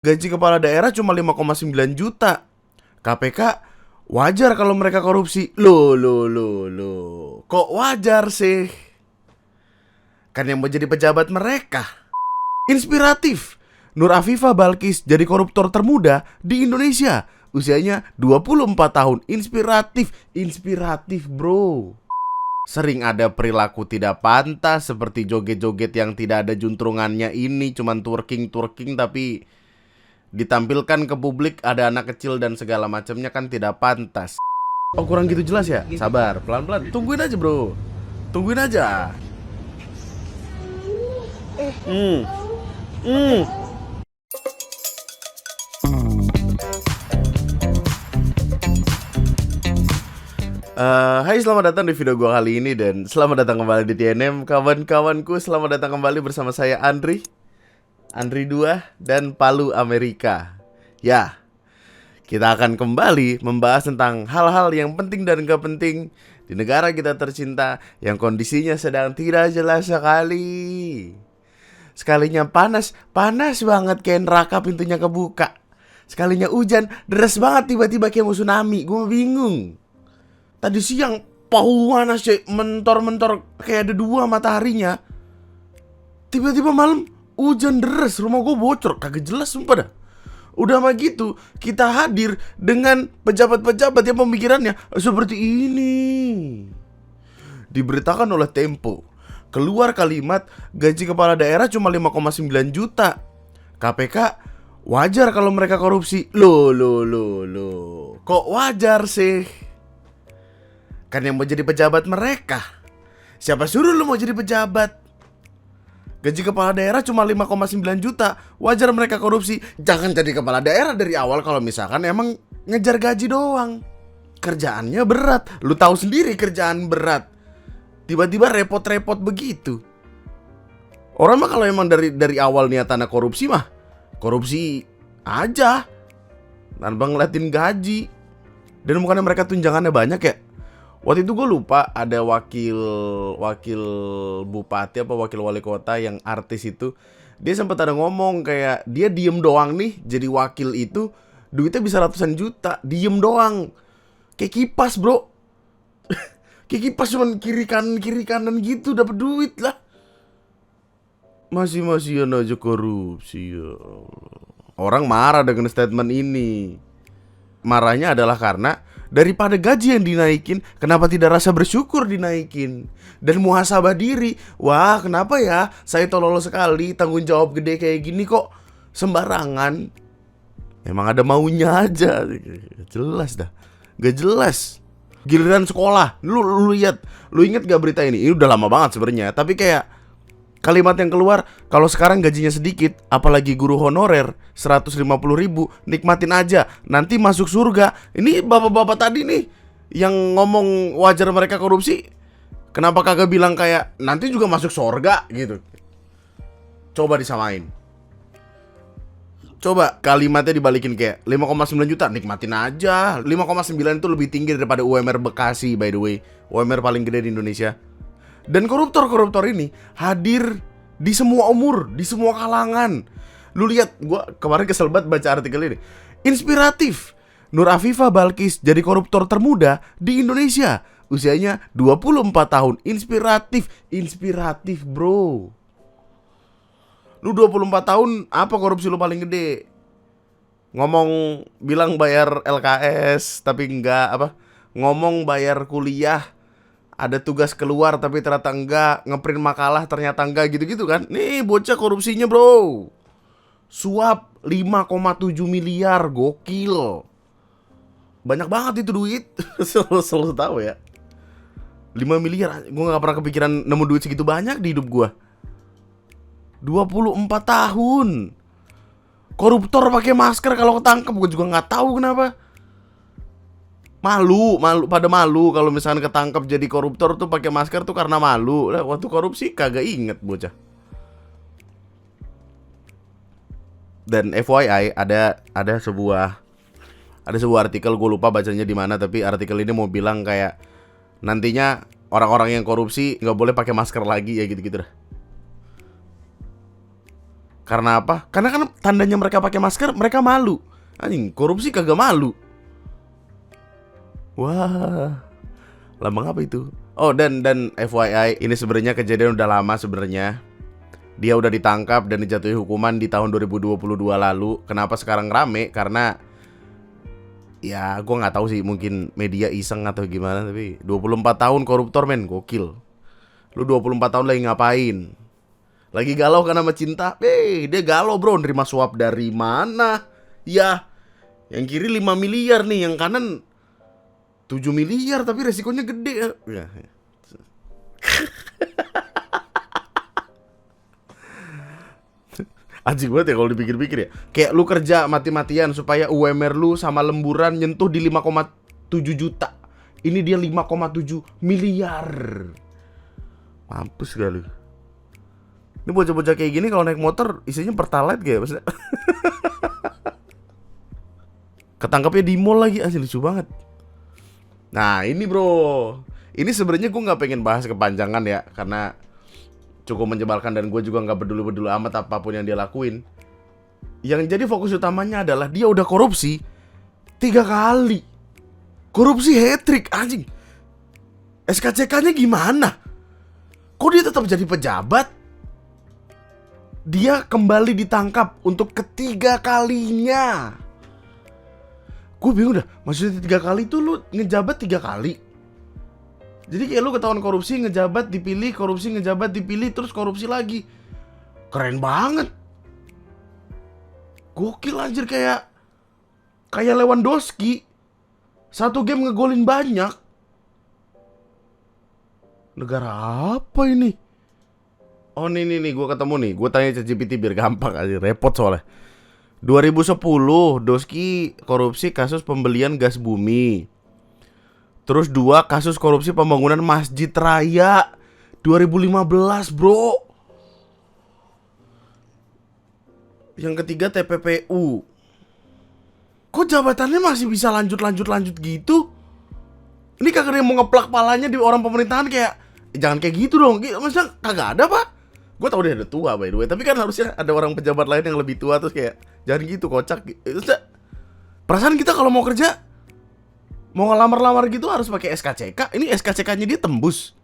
Gaji kepala daerah cuma 5,9 juta. KPK wajar kalau mereka korupsi. Loh. Kok wajar sih? Kan yang mau jadi pejabat mereka. Inspiratif. Nur Afifah Balkis jadi koruptor termuda di Indonesia. Usianya 24 tahun. Inspiratif bro. Sering ada perilaku tidak pantas seperti joget-joget yang tidak ada juntrungannya ini, cuman twerking tapi ditampilkan ke publik ada anak kecil dan segala macamnya, kan tidak pantas. Oh, kurang gitu jelas ya? Sabar, pelan-pelan. Tungguin aja bro. Tungguin aja. Hai, selamat datang di video gua kali ini dan selamat datang kembali di TNM. Kawan-kawanku, selamat datang kembali bersama saya Andri 2 dan Palu Amerika. Ya, kita akan kembali membahas tentang hal-hal yang penting dan gak penting di negara kita tercinta yang kondisinya sedang tidak jelas sekali. Sekalinya panas banget kayak neraka pintunya kebuka. Sekalinya hujan, deras banget tiba-tiba kayak mau tsunami. Gue bingung. Tadi siang panas sih, mentor-mentor kayak ada 2 mataharinya. Tiba-tiba malam hujan deras, rumah gue bocor, kagak jelas sumpah dah. Udah mah gitu, kita hadir dengan pejabat-pejabat yang pemikirannya seperti ini. Diberitakan oleh Tempo, keluar kalimat gaji kepala daerah cuma 5,9 juta. KPK wajar kalau mereka korupsi. Loh. Kok wajar sih? Kan yang mau jadi pejabat mereka. Siapa suruh lu mau jadi pejabat? Gaji kepala daerah cuma 5,9 juta. Wajar mereka korupsi. Jangan jadi kepala daerah dari awal kalau misalkan emang ngejar gaji doang. Kerjaannya berat. Lu tahu sendiri kerjaan berat. Tiba-tiba repot-repot begitu. Orang mah kalau emang dari awal niatannya korupsi mah korupsi aja tanpa ngeliatin gaji. Dan bukannya mereka tunjangannya banyak ya? Waktu itu gue lupa ada wakil bupati apa wakil wali kota yang artis itu. Dia sempat ada ngomong kayak dia diem doang nih jadi wakil itu duitnya bisa ratusan juta. Diem doang. Kayak kipas bro. Kayak kipas cuman kiri kanan gitu dapat duit lah. Masih aja korupsi ya. Orang marah dengan statement ini. Marahnya adalah karena daripada gaji yang dinaikin, kenapa tidak rasa bersyukur dinaikin? Dan muhasabah diri. Wah, kenapa ya saya tolol sekali, tanggung jawab gede kayak gini kok sembarangan. Emang ada maunya aja. Jelas dah. Gak jelas. Giliran sekolah, lu lihat, lu inget gak berita ini? Ini udah lama banget sebenarnya, tapi kayak kalimat yang keluar, kalau sekarang gajinya sedikit, apalagi guru honorer 150.000, nikmatin aja, nanti masuk surga. Ini bapak-bapak tadi nih yang ngomong wajar mereka korupsi, kenapa kagak bilang kayak nanti juga masuk surga gitu? Coba disamain. Coba kalimatnya dibalikin kayak 5,9 juta, nikmatin aja. 5,9 itu lebih tinggi daripada UMR Bekasi by the way. UMR paling gede di Indonesia. Dan koruptor ini hadir di semua umur, di semua kalangan. Lu lihat, gue kemarin kesel banget baca artikel ini. Inspiratif. Nur Afifah Balkis jadi koruptor termuda di Indonesia. Usianya 24 tahun. Inspiratif bro. Lu 24 tahun, apa korupsi lu paling gede? Ngomong bilang bayar LKS tapi enggak apa? Ngomong bayar kuliah, ada tugas keluar tapi ternyata enggak, ngeprint makalah ternyata enggak, gitu-gitu kan. Nih bocah korupsinya bro. Suap 5,7 miliar, gokil. Banyak banget itu duit. Selalu tahu ya 5 miliar, gue gak pernah kepikiran nemu duit segitu banyak di hidup gue. 24 tahun. Koruptor pakai masker kalau ketangkep, gue juga gak tahu kenapa. Malu kalau misalnya ketangkep jadi koruptor tuh pakai masker tuh karena malu. Lah waktu korupsi kagak inget bocah. Dan FYI ada sebuah artikel, gue lupa bacanya di mana, tapi artikel ini mau bilang kayak nantinya orang-orang yang korupsi nggak boleh pakai masker lagi ya gitu-gitu dah. Karena apa? Karena kan tandanya mereka pakai masker, mereka malu. Anjing, korupsi kagak malu. Wah, lambang apa itu? Oh, dan FYI, ini sebenarnya kejadian udah lama sebenarnya. Dia udah ditangkap dan dijatuhi hukuman di tahun 2022 lalu. Kenapa sekarang rame? Karena ya gue nggak tahu sih, mungkin media iseng atau gimana. Tapi 24 tahun koruptor men, gokil. Lu 24 tahun lagi ngapain? Lagi galau karena sama cinta? Dia galau bro, nerima suap dari mana? Ya, yang kiri 5 miliar nih, yang kanan 7 miliar tapi resikonya gede ya. Anjing banget ya kalau dipikir-pikir ya. Kayak lu kerja mati-matian supaya UMR lu sama lemburan nyentuh di 5,7 juta. Ini dia 5,7 miliar. Mampus gak lu? Ini bocah-bocah kayak gini kalau naik motor isinya pertalite kayak maksudnya. Ketangkapnya di mall lagi, asli lucu banget. Nah ini bro, ini sebenarnya gue nggak pengen bahas kepanjangan ya, karena cukup menyebalkan dan gue juga nggak peduli-peduli amat apapun yang dia lakuin. Yang jadi fokus utamanya adalah dia udah korupsi 3 kali. Korupsi hat-trick, anjing. SKCK-nya gimana? Kok dia tetap jadi pejabat? Dia kembali ditangkap untuk ketiga kalinya. Gue bingung dah, maksudnya 3 kali tuh lu ngejabat 3 kali. Jadi kayak lu ketahuan korupsi, ngejabat, dipilih, korupsi, ngejabat, dipilih, terus korupsi lagi. Keren banget. Gokil anjir, kayak Lewandowski. 1 game ngegolin banyak. Negara apa ini? Oh nih, gue ketemu nih. Gue tanya ChatGPT biar gampang aja, repot soalnya. 2010, Doski korupsi kasus pembelian gas bumi. Terus 2 kasus korupsi pembangunan Masjid Raya 2015 bro. Yang ketiga TPPU. Kok jabatannya masih bisa lanjut gitu? Ini kagak ada yang mau ngeplak palanya di orang pemerintahan kayak jangan kayak gitu dong. Maksudnya kagak ada pak? Gue tau dia ada tua by the way, tapi kan harusnya ada orang pejabat lain yang lebih tua terus kayak jangan gitu kocak. Perasaan kita kalau mau kerja, mau ngelamar-lamar gitu harus pakai SKCK. Ini SKCK-nya dia tembus.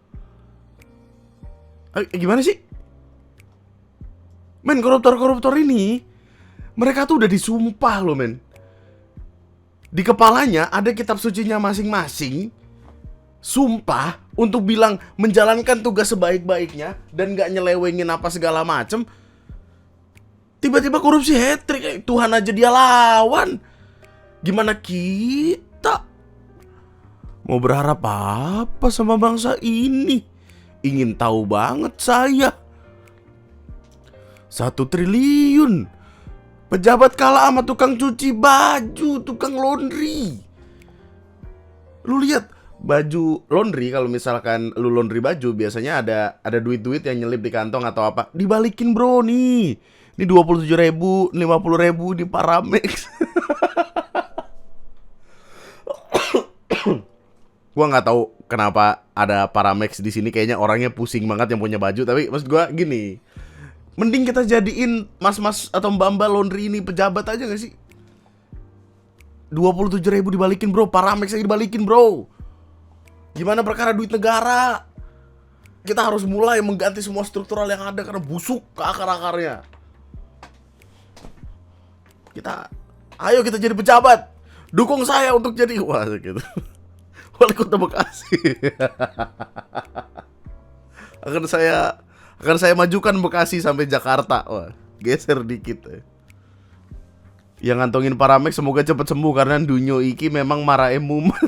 Gimana sih? Men, koruptor-koruptor ini mereka tuh udah disumpah loh men. Di kepalanya ada kitab sucinya masing-masing. Sumpah untuk bilang menjalankan tugas sebaik-baiknya dan gak nyelewengin apa segala macem. Tiba-tiba korupsi hat-trick. Tuhan aja dia lawan. Gimana kita mau berharap apa sama bangsa ini? Ingin tahu banget saya. 1 triliun. Pejabat kalah sama tukang cuci baju, tukang laundry. Lu lihat baju laundry, kalau misalkan lu laundry baju biasanya ada duit-duit yang nyelip di kantong atau apa. Dibalikin bro nih. Ini 27.000, 50.000 di Paramex. Gua nggak tahu kenapa ada Paramex di sini. Kayaknya orangnya pusing banget yang punya baju. Tapi maksud gua gini, mending kita jadiin mas-mas atau mbak-mbak laundry ini pejabat aja gak sih? 27.000 dibalikin bro, Paramex aja dibalikin bro. Gimana perkara duit negara? Kita harus mulai mengganti semua struktural yang ada karena busuk ke akar-akarnya. Ayo kita jadi pejabat. Dukung saya untuk jadi gitu. Wali Kota Bekasi. akan saya majukan Bekasi sampai Jakarta. Wah, geser dikit ya. Yang ngantongin Paramex semoga cepat sembuh karena dunyo iki memang marahe mumet.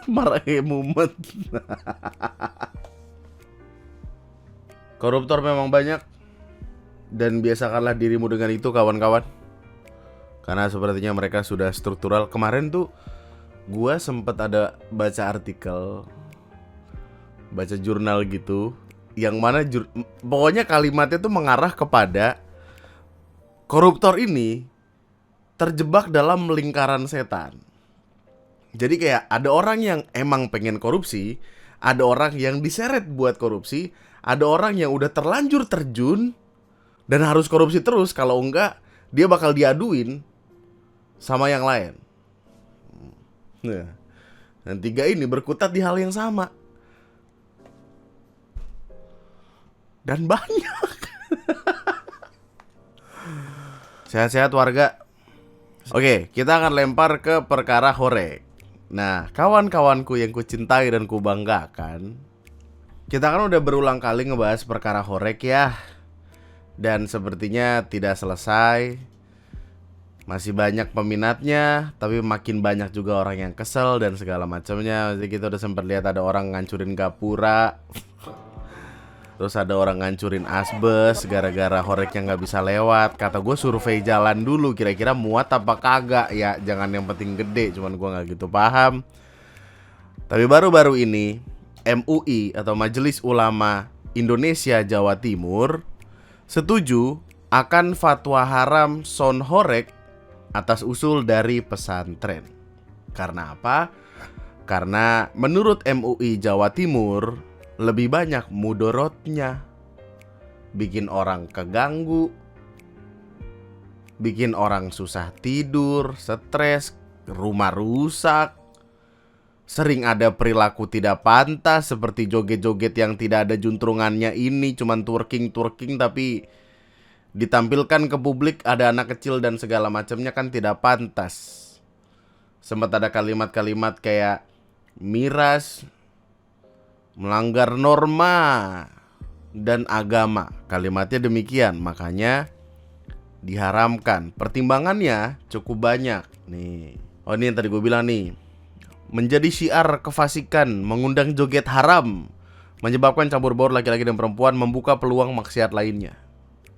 Marahe mumet. Koruptor memang banyak. Dan biasakanlah dirimu dengan itu kawan-kawan. Karena sepertinya mereka sudah struktural. Kemarin tuh gua sempet ada baca artikel, baca jurnal gitu, yang mana pokoknya kalimatnya tuh mengarah kepada koruptor ini terjebak dalam lingkaran setan. Jadi kayak ada orang yang emang pengen korupsi, ada orang yang diseret buat korupsi, ada orang yang udah terlanjur terjun, Dan harus korupsi terus, kalau enggak dia bakal diaduin sama yang lain. Nah, dan 3 ini berkutat di hal yang sama. Dan banyak. Sehat-sehat warga. Oke, kita akan lempar ke perkara horek. Nah, kawan-kawanku yang kucintai dan kubanggakan, kita kan udah berulang kali ngebahas perkara horek ya. Dan sepertinya tidak selesai. Masih banyak peminatnya, tapi makin banyak juga orang yang kesel dan segala macamnya. Jadi kita udah sempat lihat ada orang ngancurin gapura. Terus ada orang ngancurin asbes gara-gara horeknya nggak bisa lewat. Kata gue survei jalan dulu, kira-kira muat apa kagak. Ya jangan yang penting gede, cuman gue nggak gitu paham. Tapi baru-baru ini MUI atau Majelis Ulama Indonesia Jawa Timur setuju akan fatwa haram sound horek atas usul dari pesantren. Karena apa? Karena menurut MUI Jawa Timur lebih banyak mudorotnya. Bikin orang keganggu, bikin orang susah tidur, stres, rumah rusak. Sering ada perilaku tidak pantas seperti joget-joget yang tidak ada juntrungannya ini, cuman twerking tapi ditampilkan ke publik ada anak kecil dan segala macamnya, kan tidak pantas. Sempat ada kalimat-kalimat kayak miras, melanggar norma dan agama. Kalimatnya demikian, makanya diharamkan. Pertimbangannya cukup banyak nih. Oh, ini yang tadi gue bilang nih. Menjadi syiar kefasikan, mengundang joget haram, menyebabkan campur baur laki-laki dan perempuan, membuka peluang maksiat lainnya.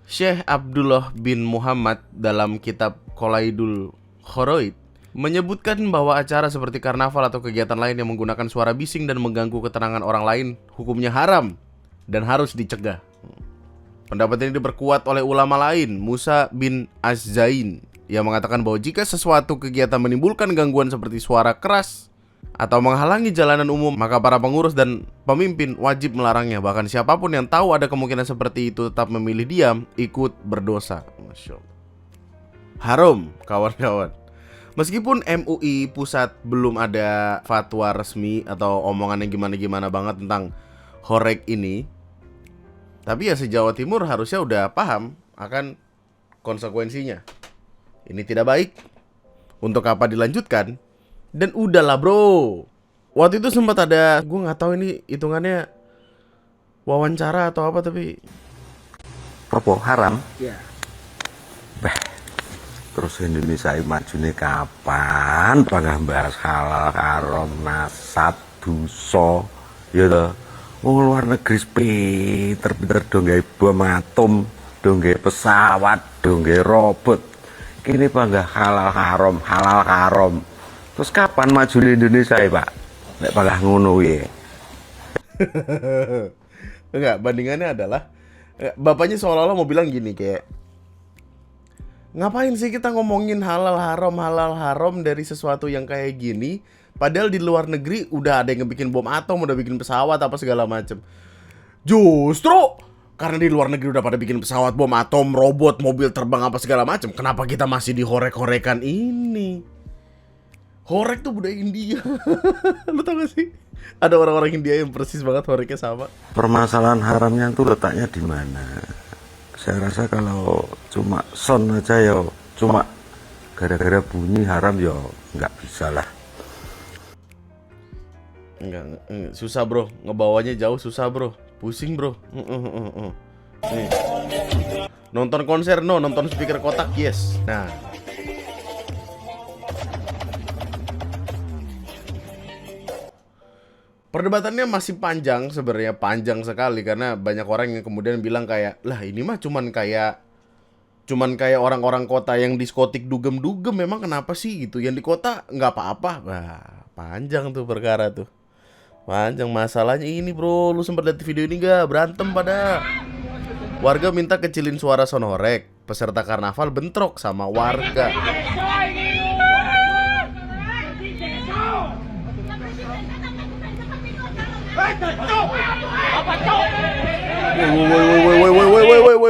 Syekh Abdullah bin Muhammad dalam kitab Qolaidul Khoroid menyebutkan bahwa acara seperti karnaval atau kegiatan lain yang menggunakan suara bising dan mengganggu ketenangan orang lain hukumnya haram dan harus dicegah. Pendapat ini diperkuat oleh ulama lain, Musa bin Az-Zain, yang mengatakan bahwa jika sesuatu kegiatan menimbulkan gangguan seperti suara keras atau menghalangi jalanan umum, maka para pengurus dan pemimpin wajib melarangnya. Bahkan siapapun yang tahu ada kemungkinan seperti itu tetap memilih diam, ikut berdosa. Masya Allah. Haram, kawan-kawan. Meskipun MUI pusat belum ada fatwa resmi atau omongan yang gimana-gimana banget tentang horek ini, tapi ya se-Jawa Timur harusnya udah paham akan konsekuensinya. Ini tidak baik. Untuk apa dilanjutkan? Dan udahlah bro. Waktu itu sempat ada, gue nggak tahu ini hitungannya wawancara atau apa, tapi apa haram? Iya. Terus Indonesia maju nih kapan? Bangga bahas halal, haram, nasab, dosa, ya toh. Wong luar negeri pinter dong gawe bom atom, dong gawe pesawat, dong gawe robot. Kini bangga halal haram. Terus kapan maju di Indonesia ya Pak? Nek bangga ngono ya. enggak, bandingannya adalah bapaknya seolah-olah mau bilang gini kayak, ngapain sih kita ngomongin halal haram dari sesuatu yang kayak gini, padahal di luar negeri udah ada yang bikin bom atom, udah bikin pesawat apa segala macem. Justru karena di luar negeri udah pada bikin pesawat, bom atom, robot, mobil terbang apa segala macem, kenapa kita masih dihorek-horekan ini? Horek tuh budaya India. Lu tau gak sih? Ada orang-orang India yang persis banget horeknya sama. Permasalahan haramnya itu letaknya di mana? Saya rasa kalau cuma son aja ya, cuma gara-gara bunyi haram ya nggak bisa lah. Enggak, susah bro, ngebawanya jauh susah bro, pusing bro. Nih. Nonton konser no, nonton speaker kotak yes. Nah, perdebatannya masih panjang sebenarnya, panjang sekali, karena banyak orang yang kemudian bilang kayak, lah ini mah cuman kayak orang-orang kota yang diskotik dugem-dugem, memang kenapa sih gitu, yang di kota nggak apa-apa. Wah, panjang tuh perkara tuh, panjang. Masalahnya ini bro, lu sempat lihat video ini gak? Berantem pada warga minta kecilin suara sonorek, peserta karnaval bentrok sama warga.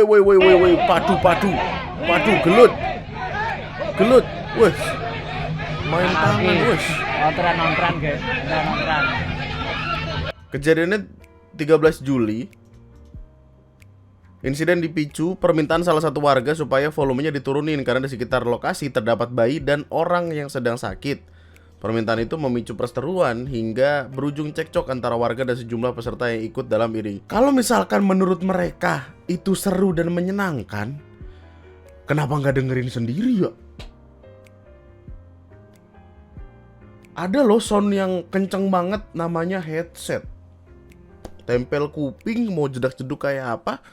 woi, padu, gelut, wes, main tangan, wes. Ontran guys, ontran. Kejadiannya 13 Juli. Insiden dipicu permintaan salah satu warga supaya volumenya diturunin karena di sekitar lokasi terdapat bayi dan orang yang sedang sakit. Permintaan itu memicu perseteruan hingga berujung cekcok antara warga dan sejumlah peserta yang ikut dalam iring. Kalau misalkan menurut mereka itu seru dan menyenangkan, kenapa nggak dengerin sendiri ya? Ada loh sound yang kenceng banget namanya headset. Tempel kuping mau jedak-jeduk kayak apa,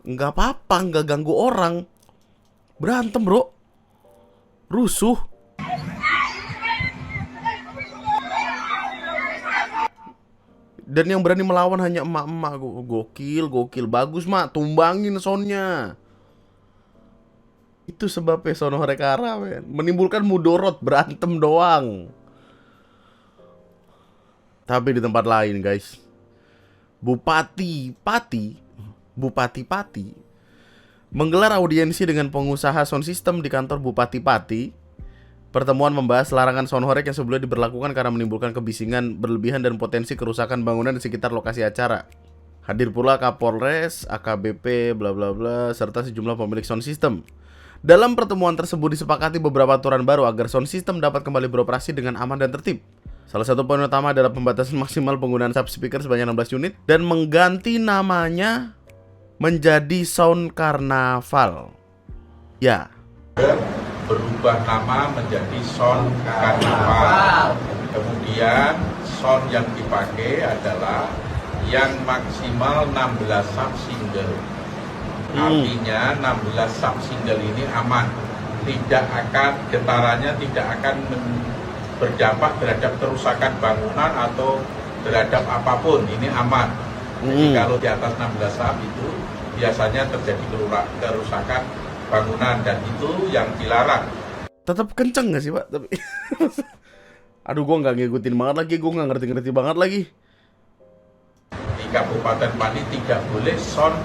nggak apa-apa, nggak ganggu orang. Berantem bro, rusuh. Dan yang berani melawan hanya emak-emak. Gokil, bagus mak, tumbangin soundnya. Itu sebabnya sono Horekara men. Menimbulkan mudorot, berantem doang. Tapi di tempat lain guys, Bupati Pati menggelar audiensi dengan pengusaha sound system di kantor Bupati Pati. Pertemuan membahas larangan sound horeg yang sebelumnya diberlakukan karena menimbulkan kebisingan berlebihan dan potensi kerusakan bangunan di sekitar lokasi acara. Hadir pula Kapolres, AKBP, bla bla bla, serta sejumlah pemilik sound system. Dalam pertemuan tersebut disepakati beberapa aturan baru agar sound system dapat kembali beroperasi dengan aman dan tertib. Salah satu poin utama adalah pembatasan maksimal penggunaan subspeaker sebanyak 16 unit dan mengganti namanya menjadi Sound Karnaval. Ya. Berubah nama menjadi Sound Karnaval. Kemudian sound yang dipakai adalah yang maksimal 16 sub single. Artinya 16 sub single ini aman. Tidak akan, getarannya tidak akan berdampak terhadap kerusakan bangunan atau terhadap apapun. Ini aman. Jadi kalau di atas 16 sub itu biasanya terjadi kerusakan bangunan dan itu yang dilarang. Tetap kenceng gak sih pak? Tapi aduh gue gak ngikutin banget lagi, gue gak ngerti-ngerti banget lagi. Di Kabupaten Pati tidak boleh sound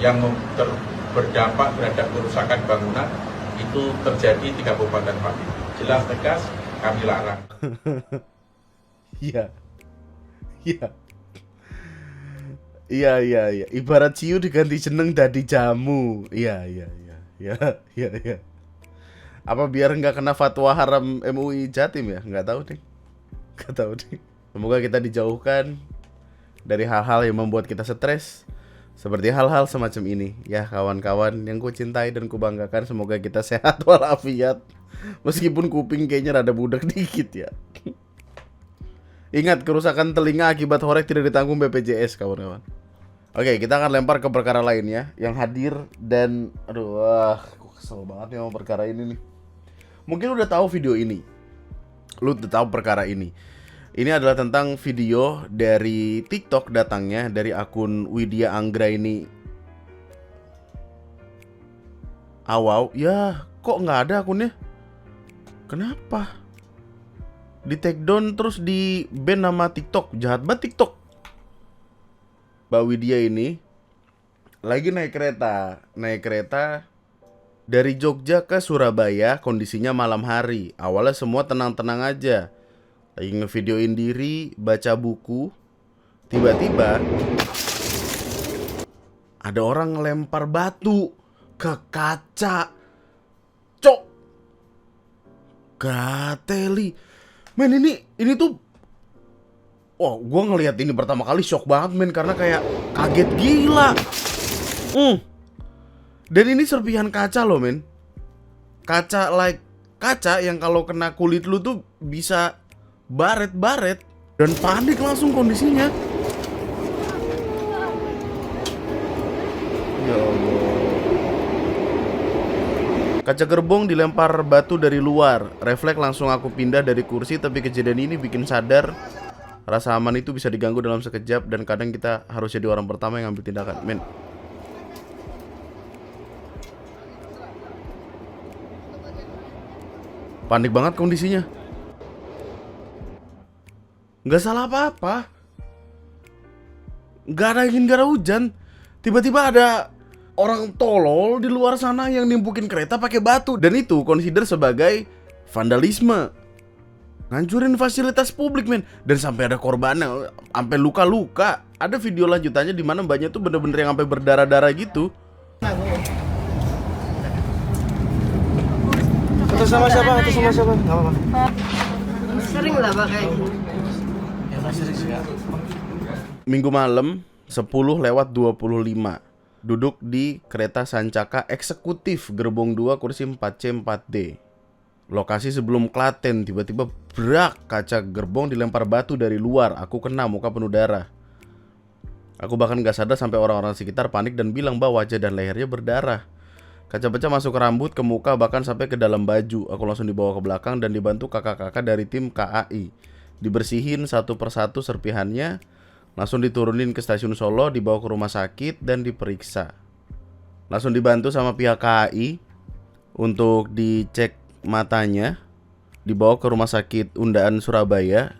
yang berdampak terhadap kerusakan bangunan itu terjadi di Kabupaten Pati. Jelas tegas kami larang. Iya. Ibarat ciu diganti jeneng dadi jamu. Iya. Apa biar nggak kena fatwa haram MUI Jatim ya? Nggak tahu deh. Semoga kita dijauhkan dari hal-hal yang membuat kita stres, seperti hal-hal semacam ini. Ya kawan-kawan yang ku cintai dan ku banggakan, semoga kita sehat walafiat. Meskipun kuping kayaknya rada budak dikit ya. Ingat, kerusakan telinga akibat horeg tidak ditanggung BPJS kawan-kawan. Oke, kita akan lempar ke perkara lain ya, yang hadir dan aduh, gue kesel banget nih sama perkara ini nih. Mungkin udah tahu video ini, lu udah tahu perkara ini. Ini adalah tentang video dari TikTok datangnya dari akun Widya Anggra ini. Wow, ya kok nggak ada akunnya? Kenapa? Di take down terus di ban nama TikTok. Jahat banget TikTok. Mbak Widya ini lagi naik kereta dari Jogja ke Surabaya. Kondisinya malam hari. Awalnya semua tenang-tenang aja, lagi ngevideoin diri, baca buku. Tiba-tiba ada orang ngelempar batu ke kaca. Cok, gateli. Men, ini tuh, wah, gue ngelihat ini pertama kali shock banget men, karena kayak kaget gila. Dan ini serpihan kaca loh men. Kaca yang kalau kena kulit lu tuh bisa baret-baret. Dan panik langsung kondisinya. Ya Allah. Kaca gerbong dilempar batu dari luar. Refleks langsung aku pindah dari kursi, tapi kejadian ini bikin sadar rasa aman itu bisa diganggu dalam sekejap, dan kadang kita harus jadi orang pertama yang ambil tindakan. Men, panik banget kondisinya. Nggak salah apa-apa. Nggak ada angin, nggak ada hujan. Tiba-tiba ada orang tolol di luar sana yang nimpukin kereta pakai batu, dan itu consider sebagai vandalisme. Ngancurin fasilitas publik, men. Dan sampai ada korbannya, sampai luka-luka. Ada video lanjutannya di mana mbaknya tuh bener-bener yang sampai berdarah-darah gitu. Atas sama siapa? Atas sama siapa? Enggak apa-apa. Sering lah Pak kayak gini. Minggu malam 10:25 duduk di kereta Sancaka eksekutif gerbong 2 kursi 4C 4D. Lokasi sebelum Klaten, tiba-tiba brak, kaca gerbong dilempar batu dari luar. Aku kena, muka penuh darah. Aku bahkan gak sadar sampai orang-orang sekitar panik dan bilang bahwa wajah dan lehernya berdarah. Kaca pecah masuk ke rambut, ke muka, bahkan sampai ke dalam baju. Aku langsung dibawa ke belakang dan dibantu kakak-kakak dari tim KAI. Dibersihin satu persatu serpihannya, langsung diturunin ke stasiun Solo, dibawa ke rumah sakit dan diperiksa. Langsung dibantu sama pihak KAI untuk dicek matanya, dibawa ke rumah sakit Undaan Surabaya.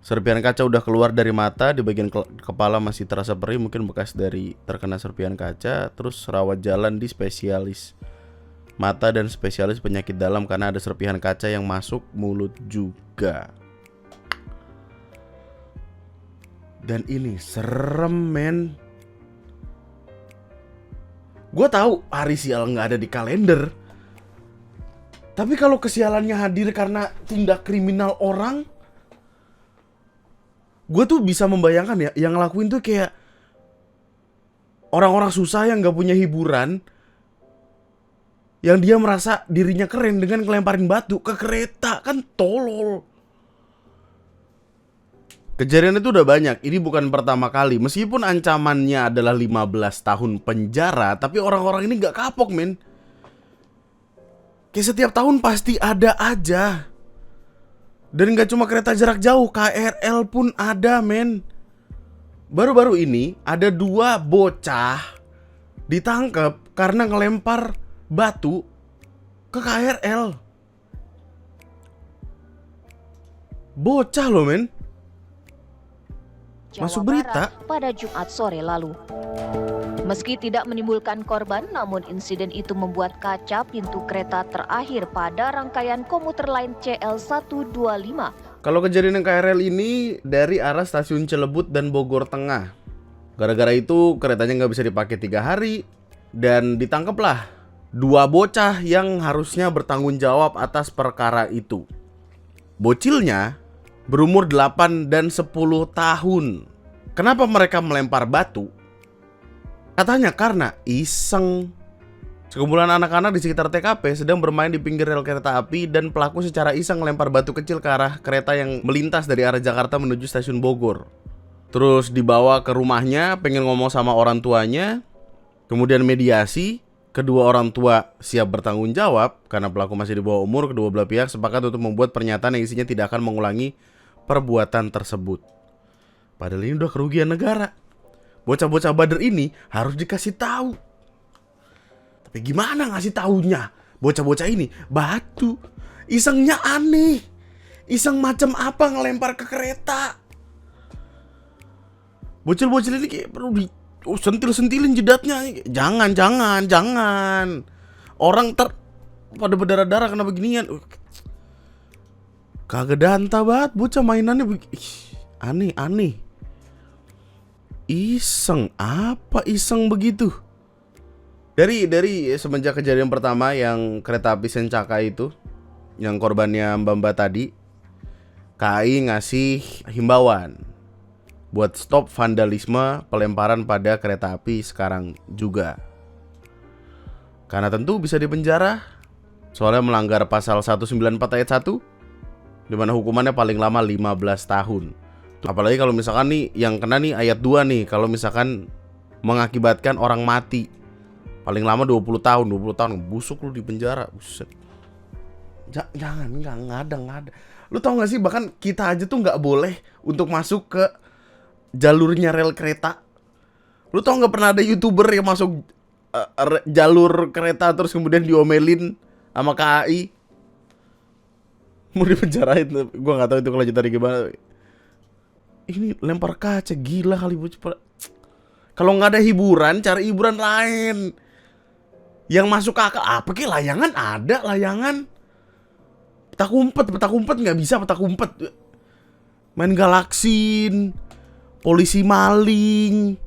Serpihan kaca udah keluar dari mata, di bagian kepala masih terasa perih, mungkin bekas dari terkena serpihan kaca. Terus rawat jalan di spesialis mata dan spesialis penyakit dalam karena ada serpihan kaca yang masuk mulut juga. Dan ini serem, men. Gue tahu hari sial nggak ada di kalender, tapi kalau kesialannya hadir karena tindak kriminal orang, gue tuh bisa membayangkan ya, yang ngelakuin tuh kayak orang-orang susah yang gak punya hiburan, yang dia merasa dirinya keren dengan ngelemparin batu ke kereta. Kan tolol. Kejadian itu udah banyak, ini bukan pertama kali. Meskipun ancamannya adalah 15 tahun penjara, tapi orang-orang ini gak kapok, men. Kayak setiap tahun pasti ada aja. Dan gak cuma kereta jarak jauh, KRL pun ada, men. Baru-baru ini ada 2 bocah ditangkap karena ngelempar batu ke KRL. Bocah loh, men. Masuk berita pada Jumat sore lalu. Meski tidak menimbulkan korban, namun insiden itu membuat kaca pintu kereta terakhir pada rangkaian komuter lain CL125. Kalau kejadian yang KRL ini dari arah stasiun Cilebut dan Bogor Tengah. Gara-gara itu keretanya nggak bisa dipakai 3 hari. Dan ditangkaplah 2 bocah yang harusnya bertanggung jawab atas perkara itu. Bocilnya berumur 8 dan 10 tahun. Kenapa mereka melempar batu? Katanya karena iseng. Sekumpulan anak-anak di sekitar TKP sedang bermain di pinggir rel kereta api dan pelaku secara iseng melempar batu kecil ke arah kereta yang melintas dari arah Jakarta menuju stasiun Bogor. Terus dibawa ke rumahnya, pengen ngomong sama orang tuanya. Kemudian mediasi, kedua orang tua siap bertanggung jawab karena pelaku masih di bawah umur. Kedua belah pihak sepakat untuk membuat pernyataan yang isinya tidak akan mengulangi perbuatan tersebut. Padahal ini udah kerugian negara. Bocah-bocah bader ini harus dikasih tahu. Tapi gimana ngasih taunya? Bocah-bocah ini batu. Isengnya aneh. Iseng macam apa ngelempar ke kereta? Bocil-bocil ini kayak perlu di sentil-sentilin jidatnya. Jangan. Orang pada berdarah-darah kena beginian. Kagak danta banget bocah mainannya. Aneh. Iseng, apa iseng begitu? Dari semenjak kejadian pertama yang kereta api Sancaka itu, yang korbannya Mbak tadi, KAI ngasih himbauan buat stop vandalisme pelemparan pada kereta api sekarang juga. Karena tentu bisa dipenjara, soalnya melanggar pasal 194 ayat 1, di mana hukumannya paling lama 15 tahun. Apalagi kalau misalkan nih yang kena nih ayat 2 nih, kalau misalkan mengakibatkan orang mati, paling lama 20 tahun busuk lu di penjara. Buset. Jangan, enggak ada. Lu tau gak sih, bahkan kita aja tuh gak boleh untuk masuk ke jalurnya rel kereta. Lu tau gak pernah ada YouTuber yang masuk jalur kereta terus kemudian diomelin sama KAI? Mau dipenjarain. Gua gak tahu itu kelanjutannya gimana. Ini lempar kaca, gila kali bocah. Kalau nggak ada hiburan, cari hiburan lain yang masuk ke akal. Apa kek layangan? Ada layangan. Petak umpet nggak bisa petak umpet. Main galaksin, polisi maling.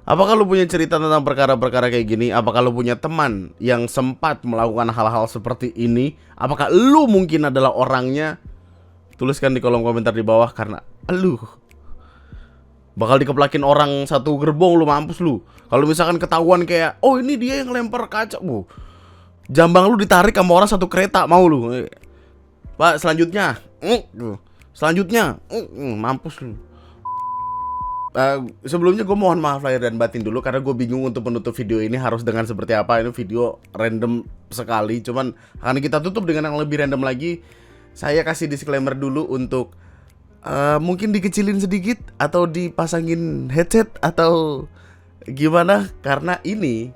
Apakah lu punya cerita tentang perkara-perkara kayak gini? Apakah lu punya teman yang sempat melakukan hal-hal seperti ini? Apakah lu mungkin adalah orangnya? Tuliskan di kolom komentar di bawah, karena lu bakal dikeplakin orang satu gerbong, lu mampus lu. Kalau misalkan ketahuan kayak, oh ini dia yang lempar kaca, jambang lu ditarik sama orang satu kereta, mau lu. Pak, selanjutnya. Selanjutnya, mampus lu. Sebelumnya gue mohon maaf lahir dan batin dulu, karena gue bingung untuk menutup video ini harus dengan seperti apa. Ini video random sekali, cuman akan kita tutup dengan yang lebih random lagi. Saya kasih disclaimer dulu untuk mungkin dikecilin sedikit atau dipasangin headset atau gimana, karena ini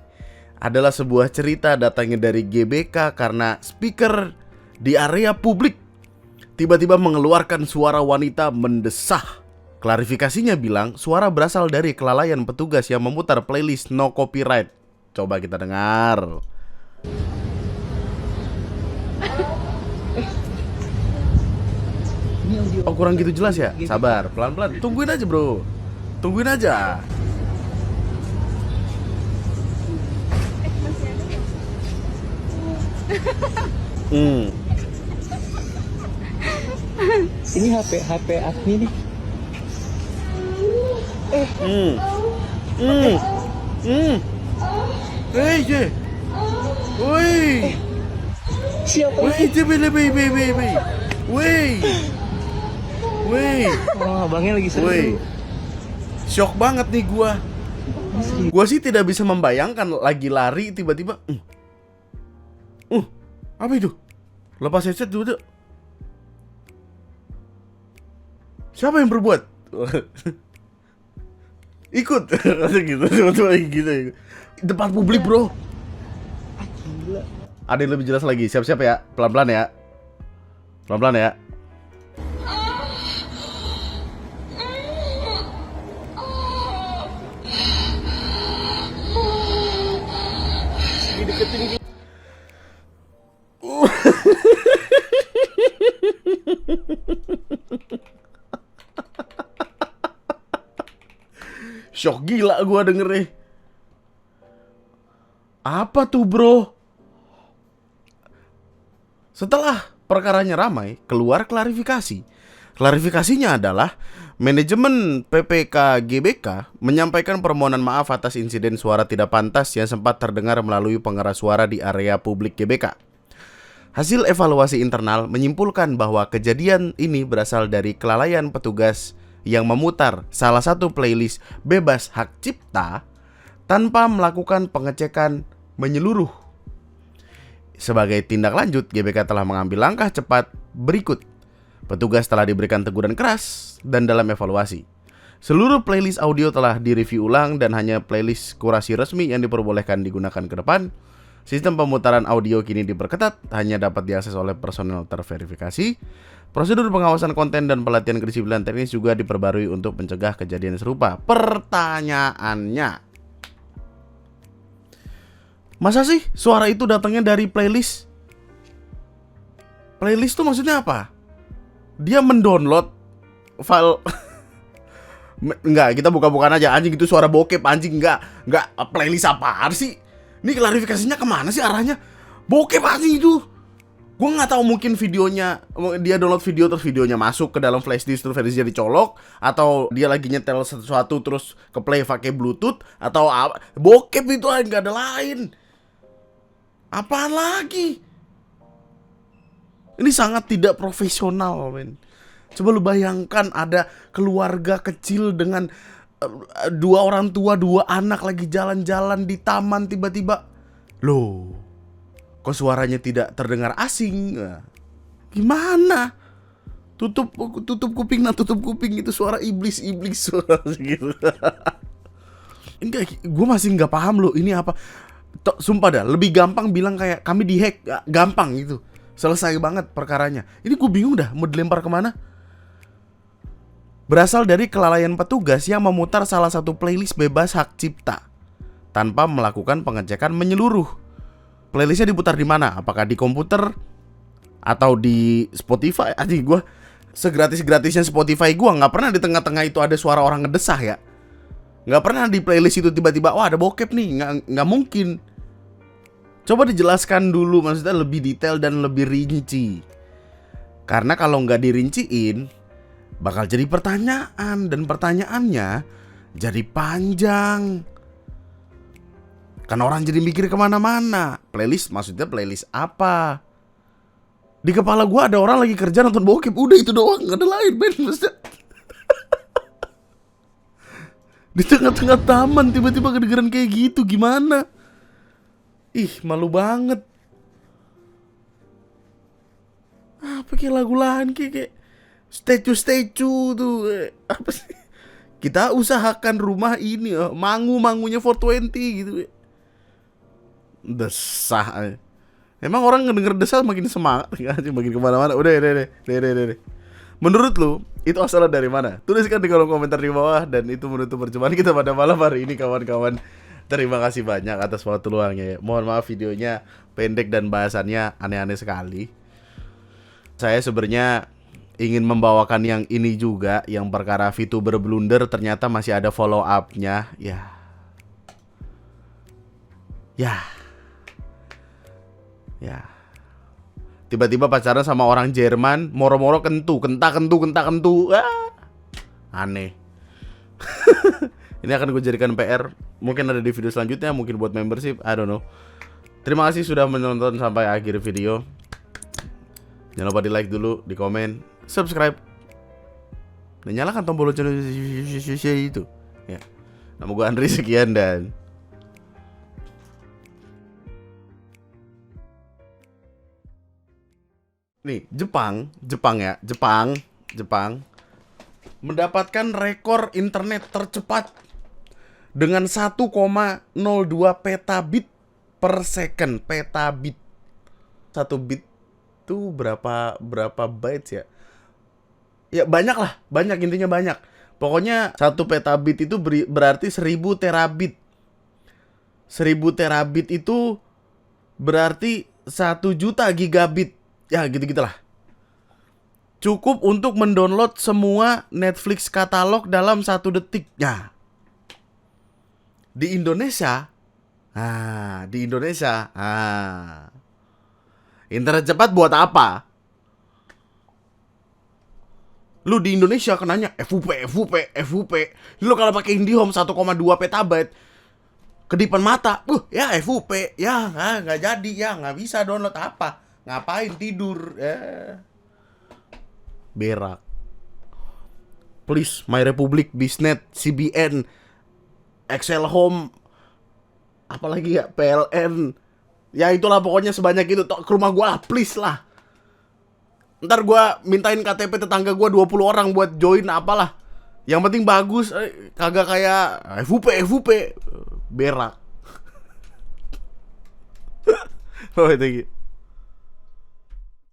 adalah sebuah cerita datangnya dari GBK, karena speaker di area publik tiba-tiba mengeluarkan suara wanita mendesah. Klarifikasinya bilang suara berasal dari kelalaian petugas yang memutar playlist no copyright. Coba kita dengar. Oh, kurang gitu jelas ya? Sabar, pelan-pelan. Tungguin aja, bro. Tungguin aja. Ini HP admin nih. Je. Woi. Siapa Woi, je baby. Woi. Oh, abangnya lagi seru. Woi. Shock banget nih gua. Gua sih tidak bisa membayangkan lagi lari tiba-tiba. Apa itu? Lepas headset dulu. Siapa yang berbuat? Ikut. Gitu. Depan publik, bro. Gila. Ada yang lebih jelas lagi. Siap-siap ya. Pelan-pelan ya. Pelan-pelan ya. Deketin. Shock gila gua dengernya. Apa tuh, bro? Setelah perkaranya ramai, keluar klarifikasi. Klarifikasinya adalah manajemen PPK GBK menyampaikan permohonan maaf atas insiden suara tidak pantas yang sempat terdengar melalui pengeras suara di area publik GBK. Hasil evaluasi internal menyimpulkan bahwa kejadian ini berasal dari kelalaian petugas yang memutar salah satu playlist bebas hak cipta tanpa melakukan pengecekan menyeluruh. Sebagai tindak lanjut, GBK telah mengambil langkah cepat berikut. Petugas telah diberikan teguran keras dan dalam evaluasi. Seluruh playlist audio telah direview ulang dan hanya playlist kurasi resmi yang diperbolehkan digunakan ke depan. Sistem pemutaran audio kini diperketat, hanya dapat diakses oleh personel terverifikasi. Prosedur pengawasan konten dan pelatihan kedisiplinan teknis juga diperbarui untuk mencegah kejadian serupa. Pertanyaannya, masa sih suara itu datangnya dari playlist? Playlist tuh maksudnya apa? Dia mendownload file. Enggak, kita buka-bukaan aja. Anjing, itu suara bokep, anjing. Enggak playlist apaan sih? Ini klarifikasinya kemana sih arahnya? Bokep anjing itu. Gue nggak tahu, mungkin videonya, dia download video terus videonya masuk ke dalam flash disk terus versinya dicolok, atau dia lagi nyetel sesuatu terus ke play pakai bluetooth, atau apa? Bokep itu aja, nggak ada lain. Apaan lagi? Ini sangat tidak profesional, men. Coba lu bayangkan ada keluarga kecil dengan dua orang tua, dua anak lagi jalan-jalan di taman, tiba-tiba, loh, kok suaranya tidak terdengar asing? Gimana? Tutup kuping, tutup kuping, itu suara iblis suara gitu. Enggak, gue masih nggak paham loh, ini apa? Sumpah dah, lebih gampang bilang kayak kami dihack, gampang gitu. Selesai banget perkaranya. Ini gue bingung dah mau dilempar kemana. berasal dari kelalaian petugas yang memutar salah satu playlist bebas hak cipta tanpa melakukan pengecekan menyeluruh. Playlistnya diputar di mana? Apakah di komputer atau di Spotify? Aji, gue segratis-gratisnya Spotify gue nggak pernah di tengah-tengah itu ada suara orang ngedesah ya. Nggak pernah di playlist itu tiba-tiba wah ada bokep nih. Nggak mungkin. Coba dijelaskan dulu, maksudnya lebih detail dan lebih rinci. Karena kalau nggak dirinciin bakal jadi pertanyaan, dan pertanyaannya jadi panjang. Kan orang jadi mikir kemana-mana. Playlist, maksudnya playlist apa? Di kepala gue ada orang lagi kerja nonton bokep, udah itu doang, gak ada lain, men. Maksudnya di tengah-tengah taman tiba-tiba kedengeran kayak gitu, gimana? Ih, malu banget. Apa kayak lagu lain kayak statue tuh, apa sih? Kita usahakan rumah ini, mangunya 420 gitu. Desah. Emang orang ngedenger desah makin semangat, makin kemana-mana. Udah. Menurut lu, itu asalnya dari mana? Tuliskan di kolom komentar di bawah. Dan itu menutup perjumpaan kita pada malam hari ini, kawan-kawan. Terima kasih banyak atas waktu luangnya ya. Mohon maaf videonya pendek dan bahasannya aneh-aneh sekali. Saya sebenarnya ingin membawakan yang ini juga, yang perkara VTuber blunder ternyata masih ada follow up-nya. Ya. Tiba-tiba pacaran sama orang Jerman, moro-moro kentu. Aneh. Ini akan gue jadikan PR. Mungkin ada di video selanjutnya, mungkin buat membership, I don't know. Terima kasih sudah menonton sampai akhir video. Jangan lupa di like dulu, di komen, subscribe, dan nyalakan tombol lonceng itu. Ya. Nama gue Andri, sekian dan nih, Jepang mendapatkan rekor internet tercepat dengan 1,02 petabit per second. Petabit. 1 bit itu berapa bytes ya? Ya banyak intinya banyak. Pokoknya 1 petabit itu berarti 1000 terabit. 1000 terabit itu berarti 1 juta gigabit. Ya gitu-gitulah. Cukup untuk mendownload semua Netflix katalog dalam 1 detik. Ya. Di Indonesia, internet cepat buat apa? Lu di Indonesia kenanya FUP. Lu kalau pakai IndiHome 1,2 petabyte, kedipan mata. Ya FUP. Ya nggak jadi, ya nggak bisa download apa. Ngapain tidur? Berak. Please, My Republic, Bisnet, CBN, Excel Home, apalagi ya, PLN. Ya itulah pokoknya sebanyak itu. Ke rumah gua lah, please lah. Ntar gua mintain KTP tetangga gua 20 orang buat join apalah. Yang penting bagus, kagak kayak FUP. Berak. Oh, thank you.